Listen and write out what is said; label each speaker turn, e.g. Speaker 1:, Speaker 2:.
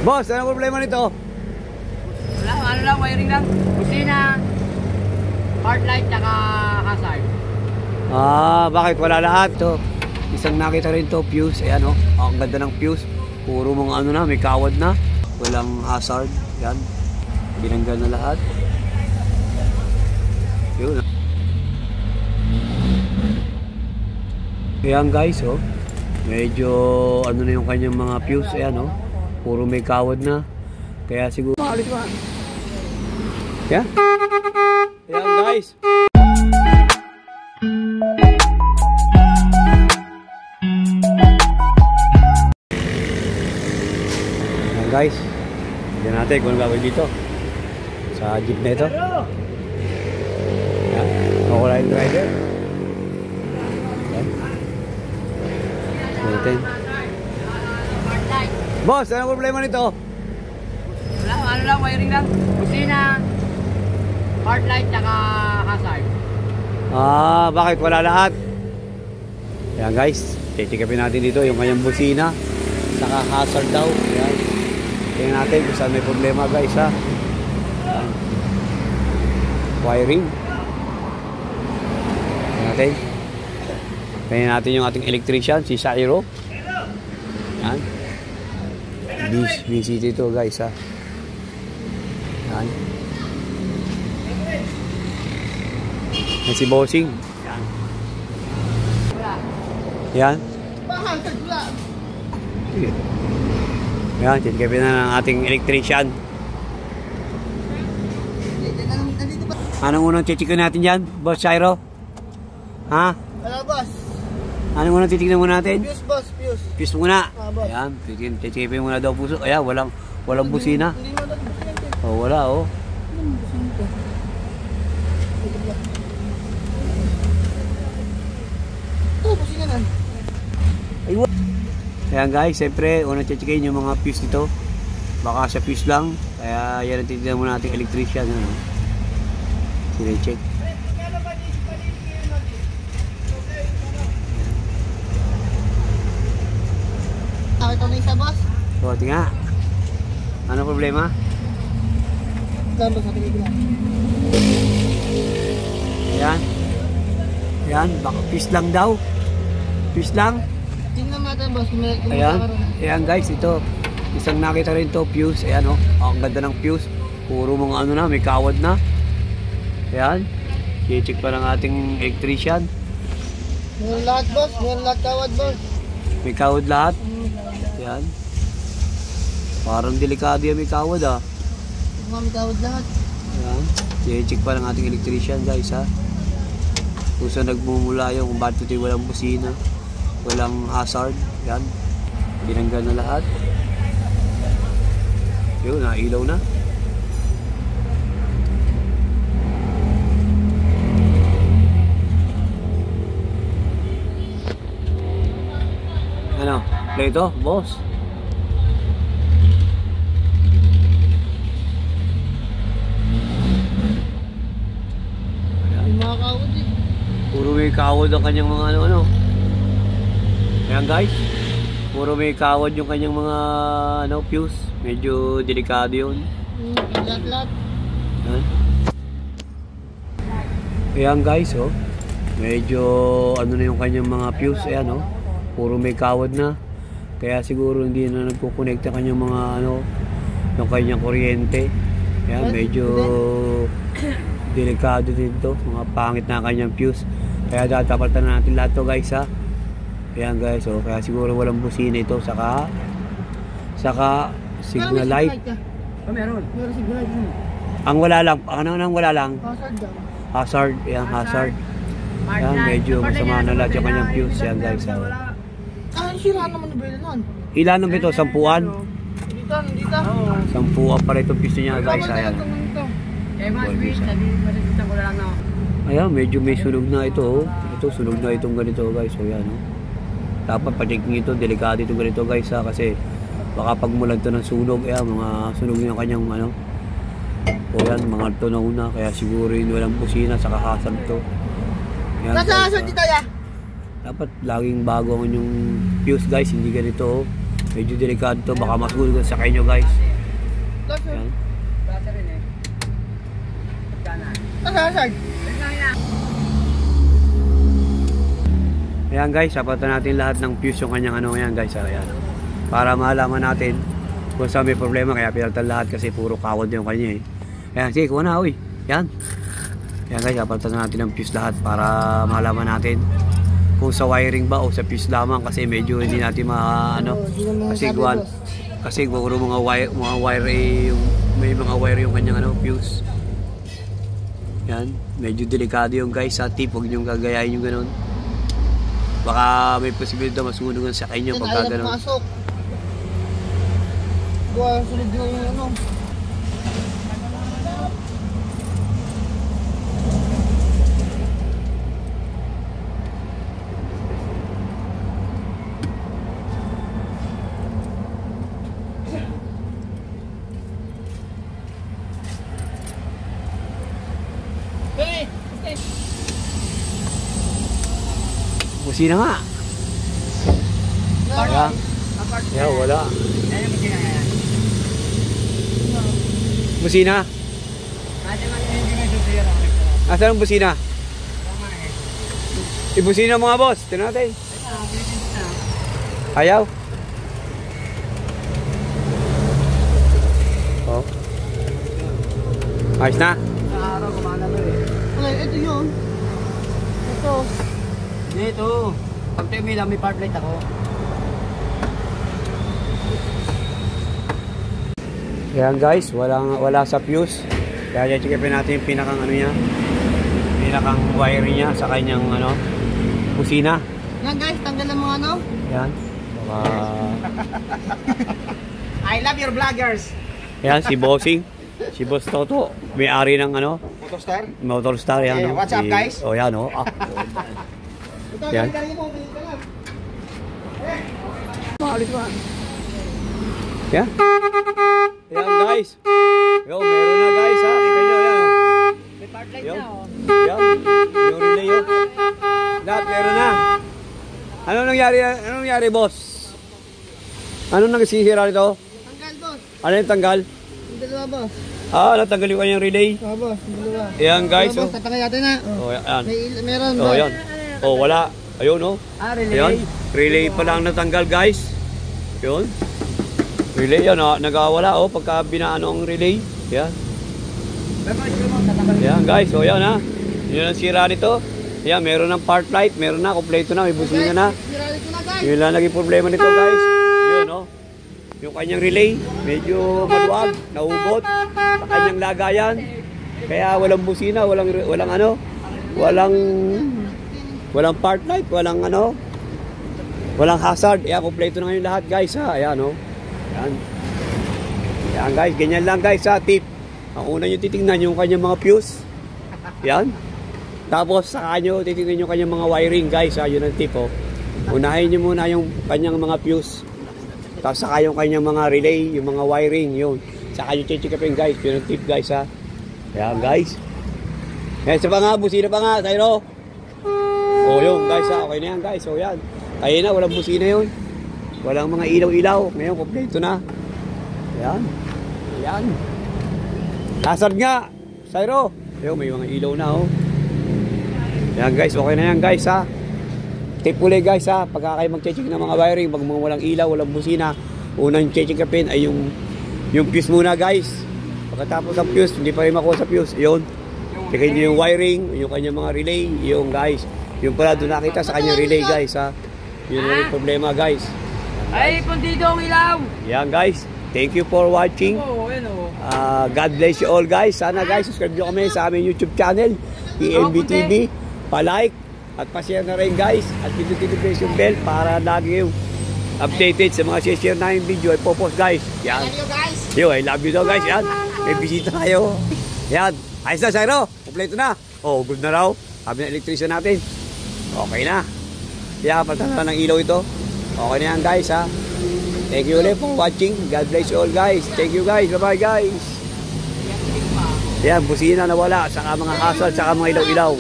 Speaker 1: Boss, anong problema nito?
Speaker 2: Wala, ano lang, wiring lang. Busina, hard light, tsaka hazard.
Speaker 1: Bakit wala lahat? To, isang nakita rin to, fuse. Ayan o, ang ganda ng fuse. Puro mga ano na, may kawad na. Walang hazard. Yan. Binanggal na lahat. Yun. Ayan guys, oh. Medyo ano na yung kanyang mga fuse. Ayan, oh. Puro may kawad na. Kaya siguro yeah. Ayan guys. Ayan guys. Tignan natin kung ano gagawin dito sa jeep na ito. Ayan. Nakula yung driver. Ayan. Natin. Boss, anong problema nito?
Speaker 2: Wala, ano lang, wiring lang. Busina, hard light, tsaka hazard.
Speaker 1: Bakit wala lahat? Ayan guys, titikapin natin dito yung kanyang busina, saka hazard daw. Ayan. Tingnan natin kung saan may problema guys ha. Ayan. Wiring. Tingnan natin. Tingnan natin yung ating electrician, si Sairo. Ayan. Busy dito guys ha. Yan. Yan si Bossing. Yan. Yan, titikapin na ng ating electrician. Anong unang titikin natin dyan, Boss Sairo? Ha?
Speaker 3: Hello boss.
Speaker 1: Anong unang titignan muna natin?
Speaker 3: Fuse boss, fuse.
Speaker 1: Fuse muna.
Speaker 3: Boss.
Speaker 1: Ayan, titikipin muna daw puso. Ayan, walang busina.
Speaker 3: Hindi mo natin busina ito.
Speaker 1: Oh, wala oh.
Speaker 3: Ano busina ito? Ito, busina na.
Speaker 1: Ayun. Ayan guys, siyempre, unang checkin yung mga fuse dito. Baka sa fuse lang. Kaya yan ang titignan muna natin electrician. Ano? Sine-check.
Speaker 3: Ito na isa boss.
Speaker 1: So, tinga. Ano problema?
Speaker 3: Gamba sa pelikula.
Speaker 1: Ayan. Ayan, baka fuse lang daw. Fuse lang.
Speaker 3: Tingnan natin boss.
Speaker 1: Ayan. Ayan guys, ito. Isang nakita rin to, fuse. Ayan oh. Ang ganda ng fuse. Puro mga ano na, may kawad na. Ayan. I-check pa ng ating electrician.
Speaker 3: Meron lahat boss. Meron lahat kawad boss.
Speaker 1: May kawad lahat. Ayan. Parang delikado yan, may kawad ah.
Speaker 3: May kawad lahat.
Speaker 1: Ayan. I-check pa ng ating electrician guys ha. Kung saan nagmumula yung kung bakit ito walang busina, walang hazard. Ayan. Binanggal na lahat. Yun, nailaw na. Ano? Play ito, boss.
Speaker 3: May mga kawad eh.
Speaker 1: Puro may kawad ang kanyang mga ano. Ayan guys. Puro may kawad yung kanyang mga fuse. Medyo delikado yun.
Speaker 3: Lahat.
Speaker 1: Ayan. Ayan guys oh. Medyo ano na yung kanyang mga fuse. Ayan oh. Puro may kawad na. Kaya siguro hindi na nagkukonekta kanyang mga yung kanyang kuryente. Ayan, medyo delikado dito. Mga pangit na kanyang fuse. Kaya tatapatan na natin lahat to guys ha. Ayan guys, oh, kaya siguro walang busina ito. Saka signal light.
Speaker 2: Meron.
Speaker 3: Meron signal light.
Speaker 1: Ang wala lang, ang wala lang?
Speaker 3: Hazard daw.
Speaker 1: Hazard, ayan, hazard. Ayan, medyo masama na lahat yung kanyang fuse. Ayan guys, oh.
Speaker 3: Sira naman na bela nun.
Speaker 1: Ilan naman ito? 10?
Speaker 3: Dito.
Speaker 1: Sampuan pa rin itong pisto niya guys. Ayan.
Speaker 2: Eh, mas wait, masasita ko lang na.
Speaker 1: Ayan, medyo may sunog na ito. Ito, sunog na itong ganito guys. So yan. Dapat pa-checking ito. Delikado itong ganito guys ha. Kasi baka pagmulan ito ng sunog. Ayan, mga sunog yung kanyang O yan, mga tunaw na. Kaya siguro yun walang busina. Saka hazard to. Ayan,
Speaker 3: nasa hazard dito ya?
Speaker 1: Dapat laging bago ang yung fuse guys. Hindi ganito. Medyo delikado to, baka masunog sa kanyo guys.
Speaker 3: Lahat sir.
Speaker 1: Yan.
Speaker 2: Bata rin eh. Pagkana.
Speaker 3: Saan?
Speaker 1: Ayan guys, sapatan natin lahat ng fuse yung kanyang ano yan guys. Ayan. Para malaman natin kung saan may problema. Kaya pinalitan lahat kasi puro kawad yung kanya eh. Ayan, sige, kuha na, uy. Yan. Ayan guys, sapatan natin ng fuse lahat para malaman natin kung sa wiring ba o sa fuse lamang kasi medyo hindi natin kasi puro mga wire eh, may mga wire yung kanyang ano, fuse. Yan, medyo delikado yung guys sa tip, huwag niyong gagayahin yung ganun. Baka may posibilidad masunugan sa kanyo pagka ganun.
Speaker 3: Pasok. Buwan, sunod na yung ano.
Speaker 1: Busina nga. Wala. Yeah, wala.
Speaker 2: Ayan mo sila yan.
Speaker 1: Busina?
Speaker 2: Ate man hindi may susira.
Speaker 1: Asan ang busina?
Speaker 2: Tama eh.
Speaker 1: Ibusina mga boss. Tignan natin. Ayaw. Oh. Ayos na.
Speaker 2: Sa araw kumana mo eh.
Speaker 3: Wala, ito yun. Ito.
Speaker 2: Dito. Pag tumila may part light ako.
Speaker 1: Ayan guys, wala sa fuse. Kaya check-upin natin yung pinakang ano niya. Pinakang wire niya sa kanyang ano, busina.
Speaker 3: Yan guys, tanggal ang mga ano.
Speaker 1: Ayan. Baka...
Speaker 2: I love your vloggers.
Speaker 1: Ayan, si Bossing. Si Boss Toto. May-ari ng ano,
Speaker 2: Photostar.
Speaker 1: Motorstar. Yan,
Speaker 2: Eh,
Speaker 1: no?
Speaker 2: what's up, guys?
Speaker 1: Oh, yan, oh. Ah.
Speaker 3: Ito,
Speaker 1: Yan.
Speaker 3: galing mo, galing ka lang.
Speaker 2: Maalis ba?
Speaker 1: Yan. Ayan guys. Yo, meron na guys ha. Kita nyo, yan. Oh.
Speaker 2: May part light
Speaker 1: Yo.
Speaker 2: na oh.
Speaker 1: Yan. Yung relay yun. Lahat meron na. Ano nangyari boss? Ano nagsisira nito?
Speaker 3: Tanggal boss.
Speaker 1: Ano yung tanggal?
Speaker 3: Yung dalawa boss.
Speaker 1: Natanggal yung kanyang relay.
Speaker 3: Boss, yung dalawa.
Speaker 1: Ayan guys.
Speaker 3: Boss, tatanggal natin na.
Speaker 1: Oh, yan.
Speaker 3: Meron
Speaker 1: Oh,
Speaker 3: boss.
Speaker 1: yan. Oh, wala. Ayun, oh.
Speaker 2: Relay.
Speaker 1: Ayan. Relay pa lang natanggal guys. Yun. Relay yan, nagawala oh pagka binaano ang relay. Yan. Yan guys, so yan ha. Yun ang sira nito. Yan, meron ng part light, meron na, kompleto na, may busina na.
Speaker 3: Sirali ko na guys.
Speaker 1: Yun lang naging problema nito guys. Yun oh. Yung kanyang relay, medyo maluwag, naubot sa kanyang lagayan. Kaya walang busina, walang ano, walang part light, walang ano, walang hazard. Yan, kompleto na ngayon lahat guys ha. Ayan oh. Yan. Yan guys, ganyan lang guys ha, tip. Ang una nyo titingnan yung kanyang mga fuse. Yan. Tapos saka nyo titingnan yung kanyang mga wiring guys ha, yun ang tip oh. Unahin nyo muna yung kanyang mga fuse. Tapos saka yung kanyang mga relay, yung mga wiring, yun. Saka nyo check-upin guys, yun ang tip guys ha. Yan guys. Yan, isa pa nga, busina pa nga, Tyro. Oh yun guys ha, okay na yan guys, so yan. Kaya na, walang busina yun. Walang mga ilaw-ilaw. Ngayon, kompleto na. Ayan. Ayan. Hazard nga. Sayro. Ayun, may mga ilaw na, oh. Ayan, guys. Okay na yan, guys, ha. Tip uli, guys, ha. Pagka kayo mag-check ng mga wiring, pag mga walang ilaw, walang busina, unang check-upin ay yung fuse muna, guys. Pagkatapos ng fuse, hindi pa rin makuha sa fuse. Ayun. Checkin nyo yung wiring, yung kanyang mga relay, yung, guys. Yung pala, doon nakita sa kanyang relay, guys, ha. Yun na yung problema, guys.
Speaker 2: Ay, puntido ang ilaw.
Speaker 1: Yan guys, thank you for watching. God bless you all guys. Sana guys, subscribe nyo kami sa aming YouTube channel, EMB TV. Pa-like at pa-share na rin guys. At pindutin yung bell para lagi yung updated sa mga share na yung video ay popost guys. Yan. Yo, I love you daw guys. Yan. May bisita kayo. Yan. Ayos na, Sayro. Kompleto na. Oh, good na raw. Sabi na electrician natin. Okay na. Kaya patala ng ilaw ito. Okay na yan guys ha. Thank you ulit for watching. God bless you all guys. Thank you guys. Bye bye guys. Yan, busina na wala. Saka mga hazard, saka mga ilaw-ilaw.